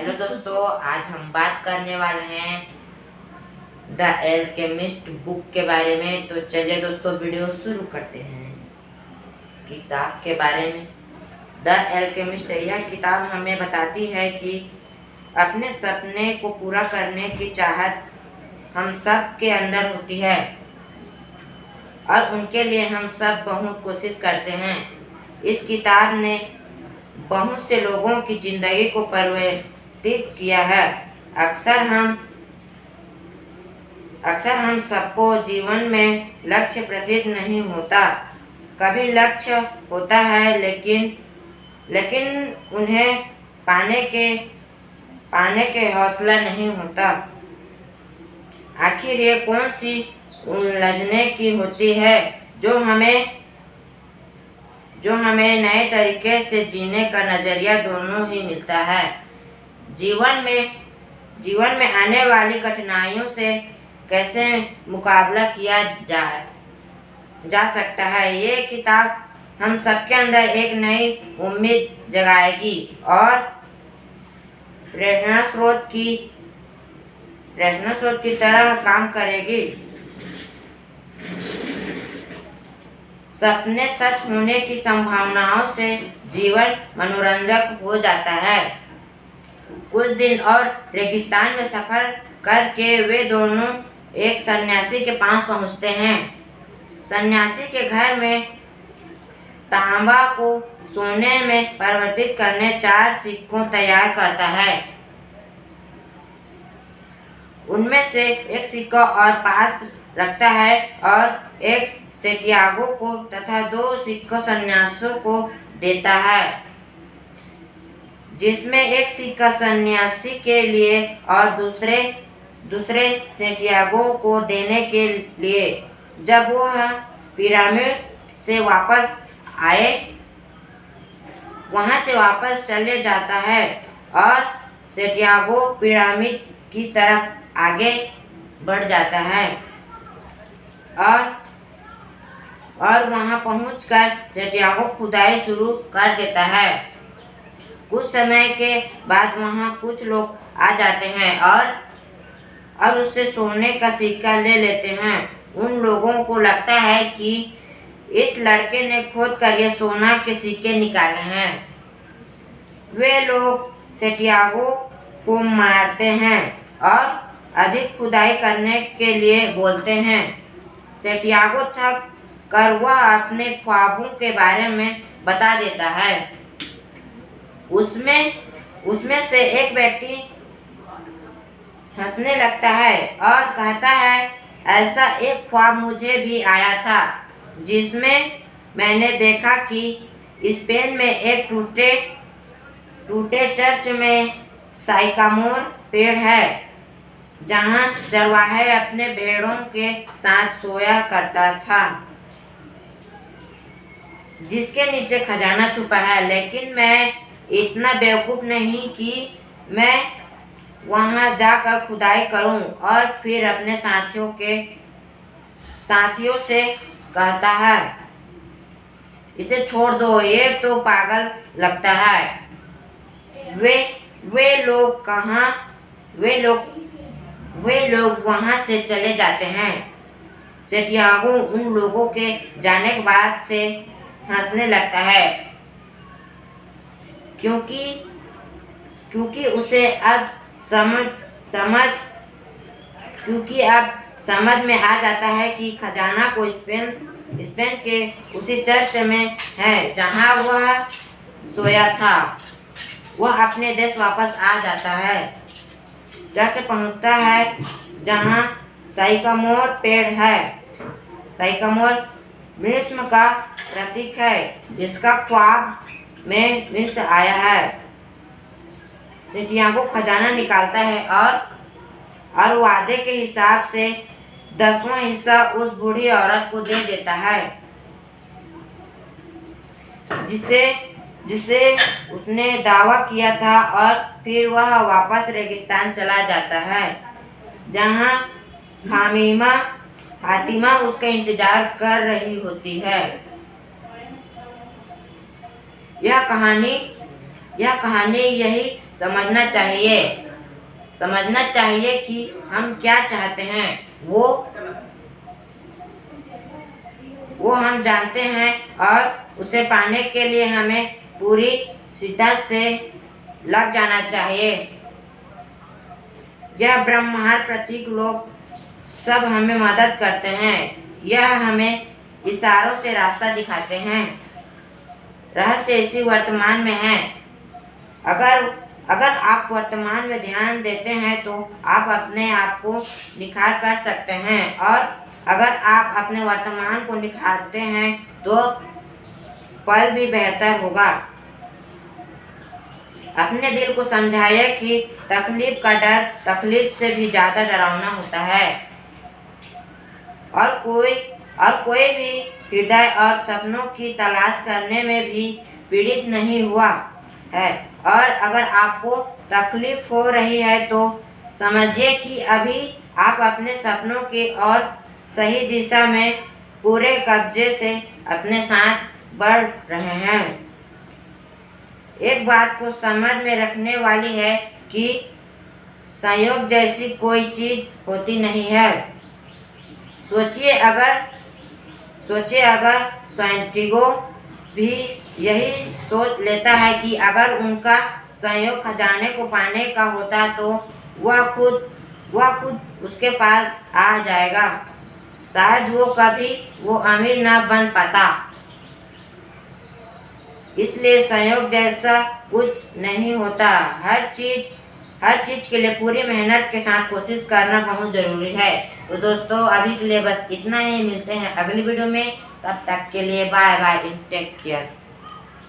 Hello दोस्तों, आज हम बात करने वाले हैं द एल्केमिस्ट बुक के बारे में। तो चलिए दोस्तों, वीडियो शुरू करते हैं। किताब के बारे में द एल्केमिस्ट, यह किताब हमें बताती है कि अपने सपने को पूरा करने की चाहत हम सब के अंदर होती है और उनके लिए हम सब बहुत कोशिश करते हैं। इस किताब ने बहुत से लोगों की जिंदगी को परिवर्तित किया है। अक्सर हम सबको जीवन में लक्ष्य प्रतीत नहीं होता। कभी लक्ष्य होता है लेकिन उन्हें पाने के हौसला नहीं होता। आखिर ये कौन सी उलझने की होती है जो हमें नए तरीके से जीने का नजरिया दोनों ही मिलता है। जीवन में आने वाली कठिनाइयों से कैसे मुकाबला किया जा सकता है। ये किताब हम सबके अंदर एक नई उम्मीद जगाएगी और प्रेरणा स्रोत की तरह काम करेगी। सपने सच होने की संभावनाओं से जीवन मनोरंजक हो जाता है। कुछ दिन और रेगिस्तान में सफर करके वे दोनों एक सन्यासी के पास पहुंचते हैं। सन्यासी के घर में तांबा को सोने में परिवर्तित करने 4 सिक्कों तैयार करता है। उनमें से एक सिक्का और पास रखता है और एक सेंटियागो को तथा 2 सिक्का सन्यासियों को देता है, जिसमें एक सिक्का सन्यासी के लिए और दूसरे सेंटियागो को देने के लिए। जब वह पिरामिड से वहां से वापस चले जाता है और सेंटियागो पिरामिड की तरफ आगे बढ़ जाता है और वहां पहुंचकर सेंटियागो खुदाई शुरू कर देता है। कुछ समय के बाद वहां कुछ लोग आ जाते हैं और उससे सोने का सिक्का ले लेते हैं। उन लोगों को लगता है कि इस लड़के ने खोद कर ये सोना के सिक्के निकाले हैं। वे लोग सेंटियागो को मारते हैं और अधिक खुदाई करने के लिए बोलते हैं। सेंटियागो थक कर वह अपने ख्वाबों के बारे में बता देता है। उसमें से एक व्यक्ति हंसने लगता है और कहता है, ऐसा एक ख्वाब मुझे भी आया था, जिसमें मैंने देखा कि स्पेन में एक टूटे चर्च में साइकामोर पेड़ है, जहां चरवाहे अपने भेड़ों के साथ सोया करता था, जिसके नीचे खजाना छुपा है। लेकिन मैं इतना बेवकूफ नहीं कि मैं वहां जाकर खुदाई करूं। और फिर अपने साथियों से कहता है, इसे छोड़ दो, ये तो पागल लगता है। वे लोग वहां से चले जाते हैं। सेंटियागो उन लोगों के जाने के बाद से हंसने लगता है, क्योंकि उसे अब समझ में आ जाता है कि खजाना को स्पेन के उसी चर्च में है जहां वह सोया था। वह अपने देश वापस आ जाता है। चर्च पहुंचता है जहां साइकामोर पेड़ है। साइकामोर ग्रीष्म का प्रतीक है, जिसका ख्वाब में मिस्र आया है। सेंटियागो खजाना निकालता है और वादे के हिसाब से 10वां हिस्सा उस बूढ़ी औरत को दे देता है, जिसे उसने दावा किया था। और फिर वह वापस रेगिस्तान चला जाता है, जहां फातिमा उसका इंतजार कर रही होती है। यह कहानी यही समझना चाहिए कि हम क्या चाहते हैं, वो हम जानते हैं और उसे पाने के लिए हमें पूरी शिद्दत से लग जाना चाहिए। यह ब्रह्मांड प्रतीक लोग सब हमें मदद करते हैं। यह हमें इशारों से रास्ता दिखाते हैं। रहस्य इसी वर्तमान में है। अगर आप वर्तमान में ध्यान देते हैं तो आप अपने आप को निखार कर सकते हैं, और अगर आप अपने वर्तमान को निखारते हैं तो पल भी बेहतर होगा। अपने दिल को समझाइए कि तकलीफ का डर तकलीफ से भी ज़्यादा डरावना होता है, और कोई भी हृदय और सपनों की तलाश करने में भी पीड़ित नहीं हुआ है। और अगर आपको तकलीफ हो रही है तो समझिए कि अभी आप अपने सपनों की ओर सही दिशा में पूरे कब्जे से अपने साथ बढ़ रहे हैं। एक बात को समझ में रखने वाली है कि संयोग जैसी कोई चीज होती नहीं है। सोचिए अगर साइंटिस्टों भी यही सोच लेता है कि अगर उनका संयोग खजाने को पाने का होता तो वह खुद उसके पास आ जाएगा, शायद वो अमीर न बन पाता। इसलिए संयोग जैसा कुछ नहीं होता। हर चीज के लिए पूरी मेहनत के साथ कोशिश करना बहुत जरूरी है। तो दोस्तों, अभी के लिए बस इतना ही। मिलते हैं अगली वीडियो में। तब तक के लिए बाय बाय, टेक केयर।